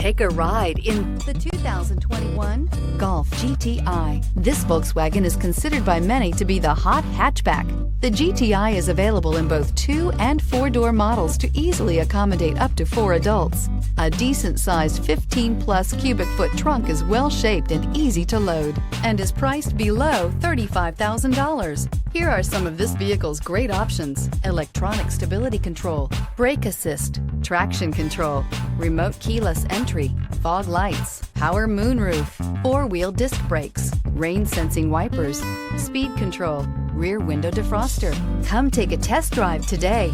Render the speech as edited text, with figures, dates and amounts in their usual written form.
Take a ride in the 2021 Golf GTI. This Volkswagen is considered by many to be the hot hatchback. The GTI is available in both 2- and 4-door models to easily accommodate up to 4 adults. A decent-sized 15-plus cubic foot trunk is well-shaped and easy to load and is priced below $35,000. Here are some of this vehicle's great options: electronic stability control, brake assist, traction control, remote keyless entry, fog lights, power moonroof, 4-wheel disc brakes, rain sensing wipers, speed control, rear window defroster. Come take a test drive today.